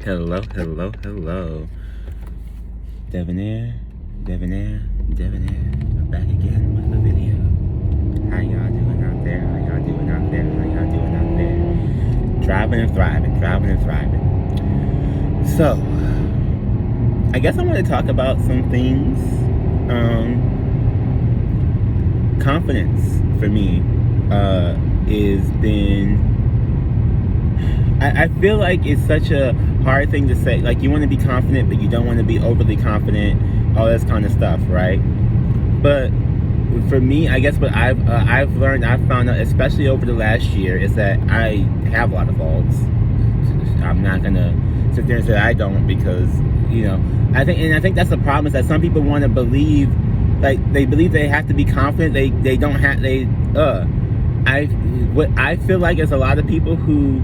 Hello. Debonair. We're back again with a video. How y'all doing out there? Driving and thriving. So, I guess I want to talk about some things. Confidence for me is been... I feel like it's such a hard thing to say. Like, you want to be confident, but you don't want to be overly confident, all this kind of stuff, right? But for me, I guess what I've found out, especially over the last year, is that I have a lot of faults. I'm not gonna sit there and say I don't, because I think that's the problem, is that some people want to believe, like, they believe they have to be confident. They don't have what I feel like is a lot of people who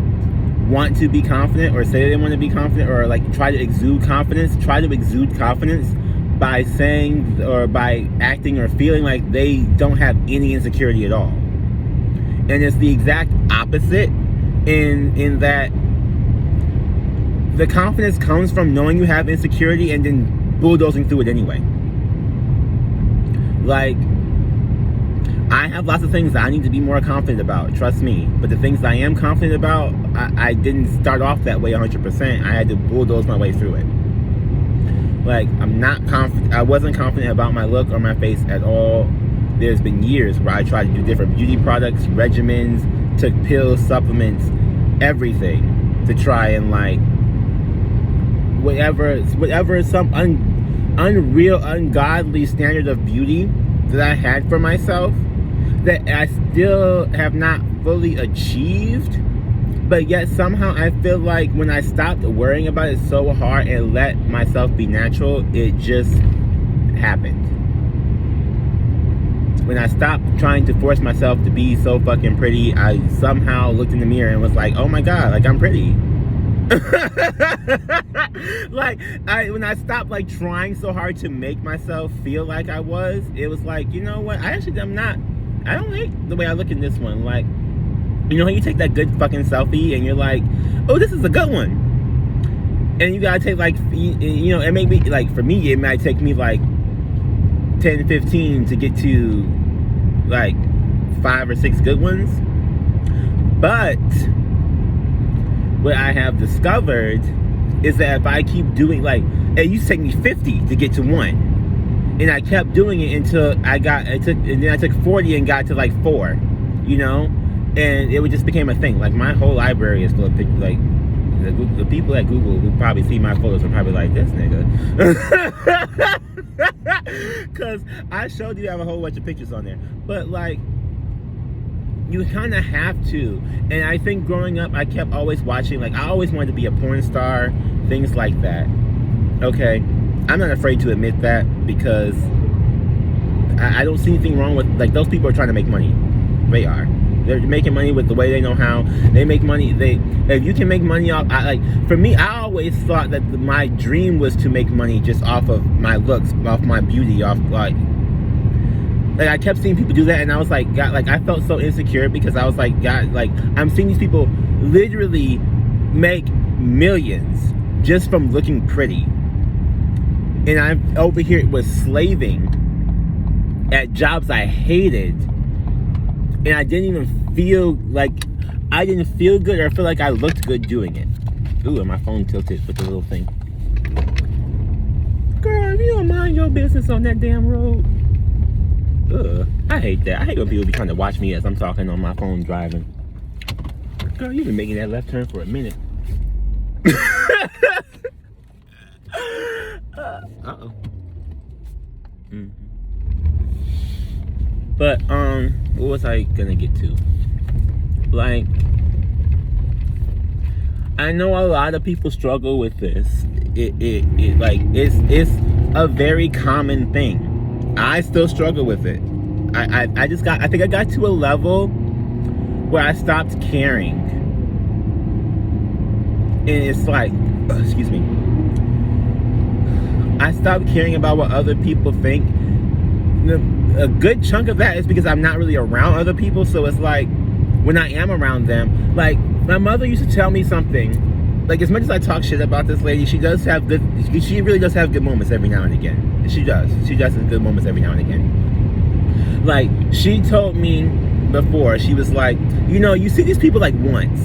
want to be confident, or say they want to be confident, or like try to exude confidence by saying or by acting or feeling like they don't have any insecurity at all. And it's the exact opposite in that the confidence comes from knowing you have insecurity and then bulldozing through it anyway. Like, I have lots of things that I need to be more confident about, trust me. But the things I am confident about, I didn't start off that way 100%. I had to bulldoze my way through it. Like, I wasn't confident about my look or my face at all. There's been years where I tried to do different beauty products, regimens, took pills, supplements, everything to try and, like, whatever some unreal, ungodly standard of beauty that I had for myself, that I still have not fully achieved. But yet somehow I feel like when I stopped worrying about it so hard and let myself be natural, it just happened. When I stopped trying to force myself to be so fucking pretty, I somehow looked in the mirror and was like, oh my god, like, I'm pretty. Like, when I stopped, like, trying so hard to make myself feel like I was, it was like, you know what, I don't like the way I look in this one. Like, how you take that good fucking selfie and you're like, oh, this is a good one, and you gotta take, like, it may be, like, for me, it might take me like 10, 15 to get to like 5 or 6 good ones. But what I have discovered is that if I keep doing, like, it used to take me 50 to get to 1, and I kept doing it until I took 40 and got to like 4, and it just became a thing. Like, my whole library is full of pictures. Like, the people at Google who probably see my photos are probably like, this nigga. Because I showed you I have a whole bunch of pictures on there. But, like, you kind of have to. And I think growing up, I kept always watching, like, I always wanted to be a porn star, things like that. Okay, I'm not afraid to admit that, because I don't see anything wrong with, like, those people are trying to make money. They are. They're making money with the way they know how. They make money. If you can make money off, for me, I always thought that my dream was to make money just off of my looks, off my beauty, off, like I kept seeing people do that, and I was like, God, like, I felt so insecure, because I was like, God, like, I'm seeing these people literally make millions just from looking pretty, and I'm over here was slaving at jobs I hated, and I didn't even feel like, I didn't feel good or feel like I looked good doing it. Ooh, and my phone tilted with the little thing. Girl, if you don't mind your business on that damn road. Ugh, I hate that. I hate when people be trying to watch me as I'm talking on my phone driving. Girl, you've been making that left turn for a minute. Uh-oh. Mm-hmm. But, what was I gonna get to? Like, I know a lot of people struggle with this. It's a very common thing. I still struggle with it. I think I got to a level where I stopped caring. And it's like, excuse me. I stopped caring about what other people think. A good chunk of that is because I'm not really around other people, so it's like, when I am around them, like, my mother used to tell me something like, as much as I talk shit about this lady, she really does have good moments every now and again. She does have good moments every now and again. Like, she told me before, she was like, you see these people like once,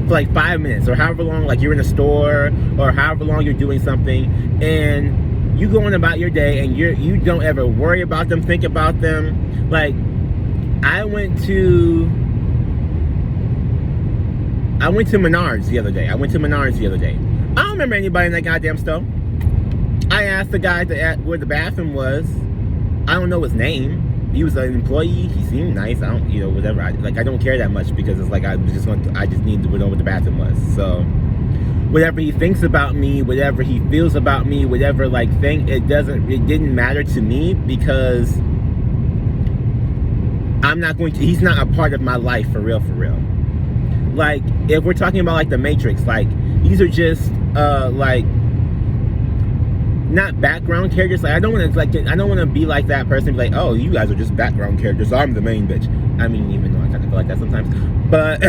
for like 5 minutes, or however long, like you're in a store, or however long you're doing something, and you go on about your day, and you don't ever worry about them, think about them. Like, I went to Menards the other day. I don't remember anybody in that goddamn store. I asked the guy where the bathroom was. I don't know his name. He was an employee. He seemed nice. I don't, whatever. I don't care that much, because it's like I just need to know what the bathroom was. So whatever he thinks about me, whatever he feels about me, whatever thing, it didn't matter to me, because he's not a part of my life for real. Like, if we're talking about the Matrix, these are just not background characters. I don't want to be like that person, be like, oh, you guys are just background characters, I'm the main bitch. I mean, even though I kind of feel like that sometimes, but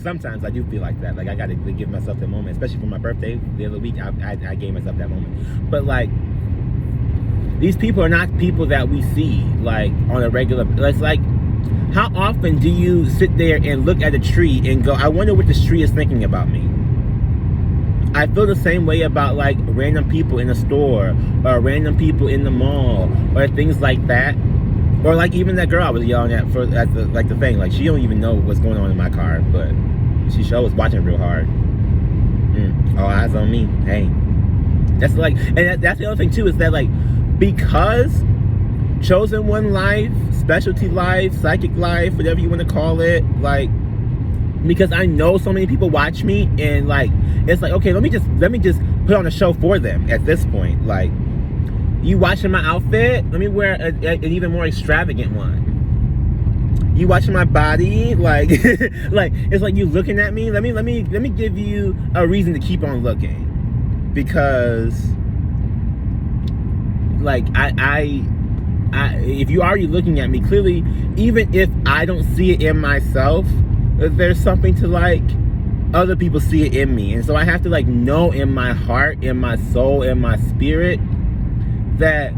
sometimes I do feel like that. I gotta give myself that moment, especially for my birthday the other week. I gave myself that moment. But these people are not people that we see on a regular. It's how often do you sit there and look at a tree and go, I wonder what this tree is thinking about me? I feel the same way about random people in a store, or random people in the mall, or things like that. Or even that girl I was yelling at the thing. She don't even know what's going on in my car, but she sure was watching real hard. All eyes on me. Hey. That's and that's the other thing too, is that because chosen one life, specialty life, psychic life, whatever you want to call it, because I know so many people watch me, and it's okay, let me just put on a show for them at this point. You watching my outfit, let me wear an even more extravagant one. You watching my body, it's you looking at me, let me give you a reason to keep on looking, because if you already looking at me, clearly, even if I don't see it in myself, there's something to other people see it in me. And so I have to know in my heart, in my soul, in my spirit, that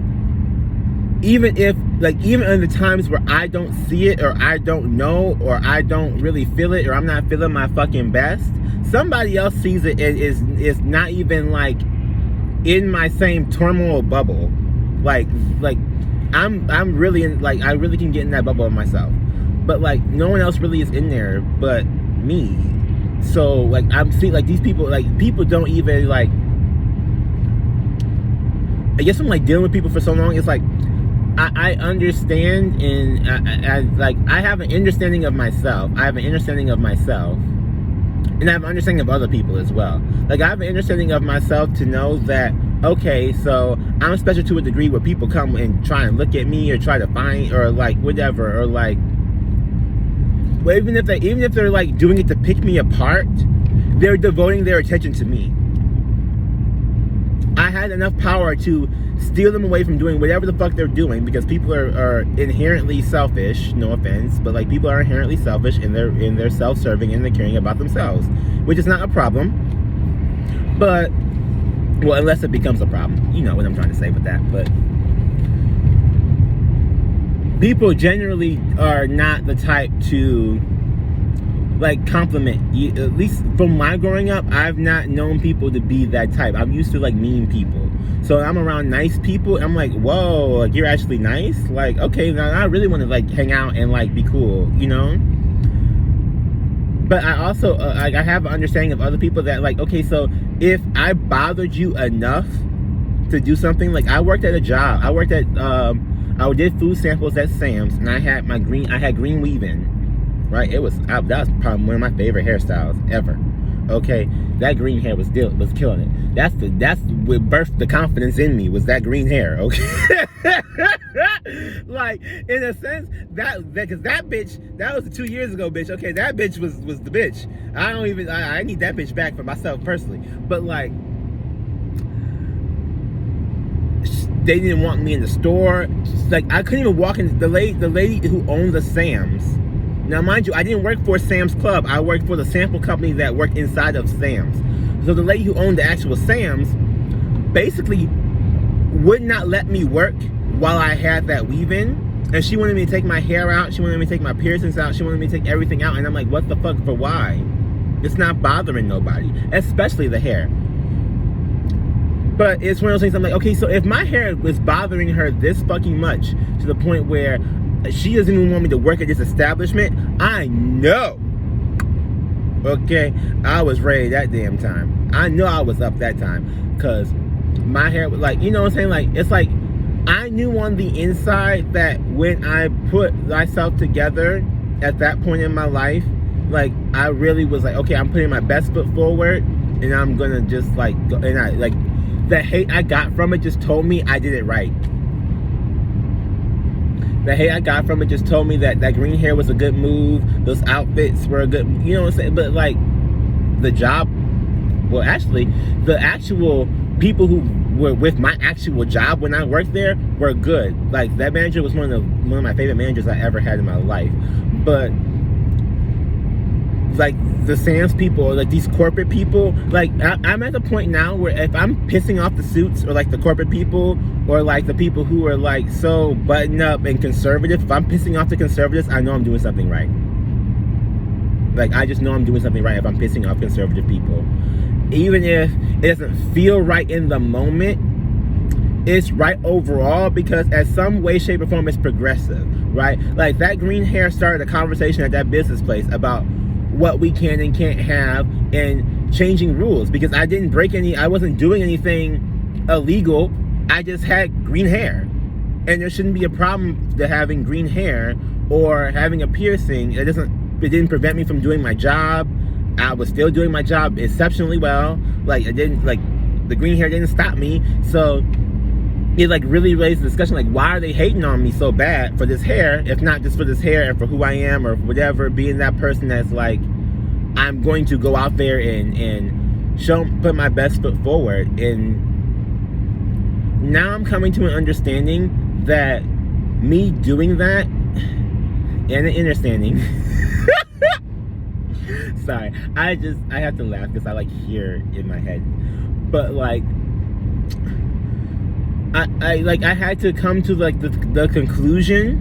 even in the times where I don't see it, or I don't know, or I don't really feel it, or I'm not feeling my fucking best, somebody else sees it and is not even in my same turmoil bubble. I'm really in, I really can get in that bubble of myself, but no one else really is in there but me. So I'm seeing these people, people don't even I guess I'm dealing with people for so long. It's I understand, and I have an understanding of myself. And I have an understanding of other people as well. I have an understanding of myself to know that, okay, so I'm special to a degree where people come and try and look at me, or try to find, or whatever, or well, even if they're doing it to pick me apart, they're devoting their attention to me. I had enough power to steal them away from doing whatever the fuck they're doing, because people are inherently selfish. No offense, but people are inherently selfish, and they're self-serving, and they're caring about themselves, which is not a problem. But well, unless it becomes a problem, you know what I'm trying to say with that. But people generally are not the type to compliment you. At least from my growing up, I've not known people to be that type. I'm used to mean people, so I'm around nice people, and I'm whoa, you're actually nice. Okay, now I really want to hang out and be cool, But I also I have an understanding of other people that okay, so if I bothered you enough to do something, I worked at a job. I did food samples at Sam's, and I had green weave-in. Right, that was probably one of my favorite hairstyles ever. Okay, that green hair was killing it. That's what birthed the confidence in me, was that green hair. Okay, in a sense, because that bitch, that was 2 years ago, bitch. Okay, that bitch was the bitch. I need that bitch back for myself personally. But they didn't want me in the store. I couldn't even walk in. The lady who owned the Sam's Now, mind you, I didn't work for Sam's Club. I worked for the sample company that worked inside of Sam's. So the lady who owned the actual Sam's basically would not let me work while I had that weave in. And she wanted me to take my hair out. She wanted me to take my piercings out. She wanted me to take everything out. And I'm like, what the fuck, for why? It's not bothering nobody, especially the hair. But it's one of those things, I'm like, okay, so if my hair was bothering her this fucking much to the point where she doesn't even want me to work at this establishment, I know. Okay, I was ready that damn time. I know I was up that time. Because my hair was like, you know what I'm saying? Like, it's like, I knew on the inside that when I put myself together at that point in my life, like, I really was like, okay, I'm putting my best foot forward, and I'm gonna just like go, and I like, the hate I got from it just told me I did it right. The hate I got from it just told me that that green hair was a good move. Those outfits were a good, you know what I'm saying? But like, the job, well, actually, the actual people who were with my actual job when I worked there were good. Like, that manager was one of my favorite managers I ever had in my life. But like, the Sam's people, like these corporate people, like, I'm at the point now where if I'm pissing off the suits or like the corporate people or like the people who are like so buttoned up and conservative, if I'm pissing off the conservatives, I know I'm doing something right. Like, I just know I'm doing something right if I'm pissing off conservative people. Even if it doesn't feel right in the moment, it's right overall, because at some way, shape, or form, it's progressive, right? Like, that green hair started a conversation at that business place about what we can and can't have and changing rules, because I didn't break any, I wasn't doing anything illegal. I just had green hair, and there shouldn't be a problem to having green hair or having a piercing. It didn't prevent me from doing my job. I was still doing my job exceptionally well. Like, the green hair didn't stop me. So it like really raised the discussion, like, why are they hating on me so bad for this hair, if not just for this hair and for who I am or whatever, being that person that's like, I'm going to go out there and put my best foot forward. And now I'm coming to an understanding that me doing that, and an understanding sorry, I have to laugh because I like hear in my head, but like, I had to come to like the conclusion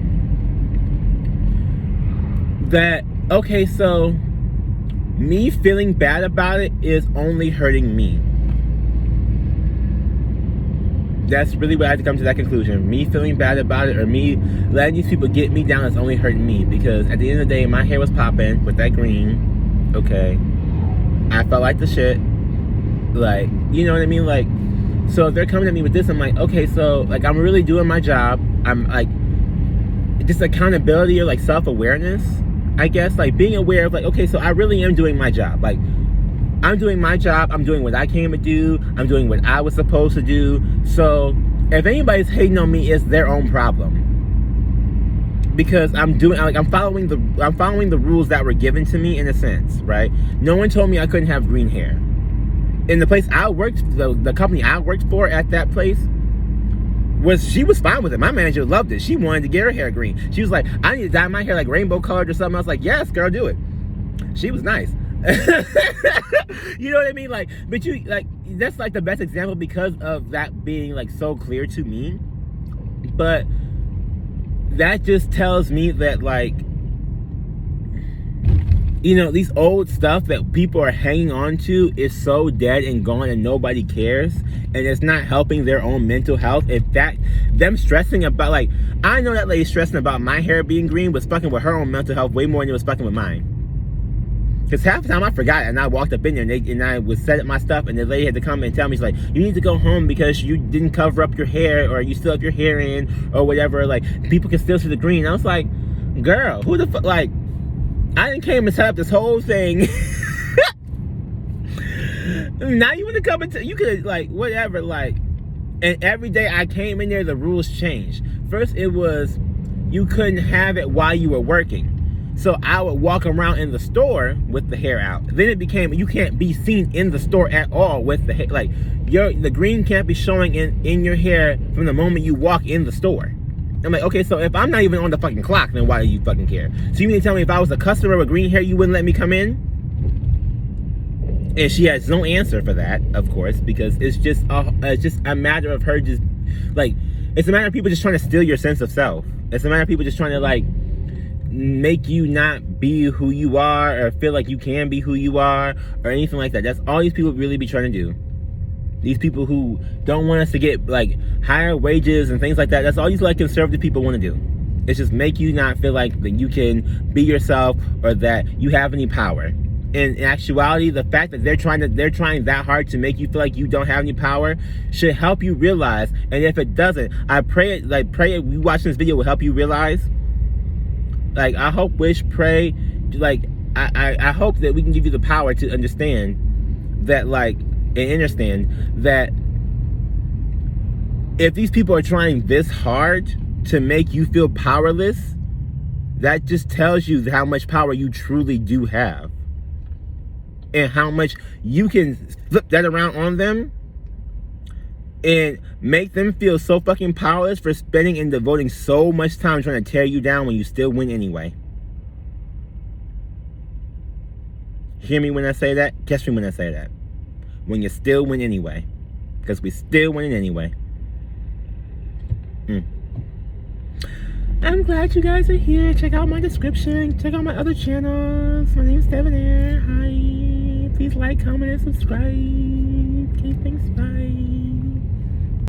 that, okay, so me feeling bad about it is only hurting me. That's really what I had to come to that conclusion. Me feeling bad about it, or me letting these people get me down, is only hurting me, because at the end of the day, my hair was popping with that green. Okay, I felt like the shit. Like, you know what I mean? Like, so if they're coming at me with this, I'm like, okay, so like, I'm really doing my job. I'm like, just accountability or like self-awareness, I guess, like being aware of like, okay, so I really am doing my job. Like, I'm doing my job. I'm doing what I came to do. I'm doing what I was supposed to do. So if anybody's hating on me, it's their own problem, because I'm following the rules that were given to me, in a sense, right? No one told me I couldn't have green hair. In the place I worked, the company I worked for at that place, she was fine with it. My manager loved it. She wanted to get her hair green. She was like, I need to dye my hair like rainbow colored or something. I was like, yes, girl, do it. She was nice. You know what I mean? Like, but you, like, that's like the best example because of that being like so clear to me. But that just tells me that, like, you know, these old stuff that people are hanging on to is so dead and gone, and nobody cares, and it's not helping their own mental health. If them stressing about, like, I know that lady stressing about my hair being green was fucking with her own mental health way more than it was fucking with mine. Because half the time I forgot, and I walked up in there and I was set up my stuff, and the lady had to come and tell me, she's like, you need to go home because you didn't cover up your hair, or you still have your hair in, or whatever. Like, people can still see the green. I was like, girl, who the fuck? Like, I didn't came and set up this whole thing. Now you want to come and you could, like, whatever, like, and every day I came in there, the rules changed. First, it was you couldn't have it while you were working. So I would walk around in the store with the hair out. Then it became, you can't be seen in the store at all with the hair. Like, the green can't be showing in your hair from the moment you walk in the store. I'm like, okay, so if I'm not even on the fucking clock, then why do you fucking care? So you mean to tell me if I was a customer with green hair, you wouldn't let me come in? And she has no answer for that, of course, because it's just a matter of her just, like, it's a matter of people just trying to steal your sense of self. It's a matter of people just trying to, like, make you not be who you are or feel like you can be who you are or anything like that. That's all these people really be trying to do. These people who don't want us to get, like, higher wages and things like that, that's all these, like, conservative people want to do. It's just make you not feel like that you can be yourself or that you have any power. In actuality, the fact that they're trying that hard to make you feel like you don't have any power should help you realize. And if it doesn't, I pray you watching this video will help you realize. Like, I hope, wish, pray, like, I hope that we can give you the power to understand that, like, and understand that if these people are trying this hard to make you feel powerless, that just tells you how much power you truly do have. And how much you can flip that around on them and make them feel so fucking powerless for spending and devoting so much time trying to tear you down when you still win anyway. Hear me when I say that? Catch me when I say that. When you still win anyway. Because we still winning anyway. I'm glad you guys are here. Check out my description. Check out my other channels. My name's Debonair. Hi. Please like, comment, and subscribe. Okay, thanks. Bye.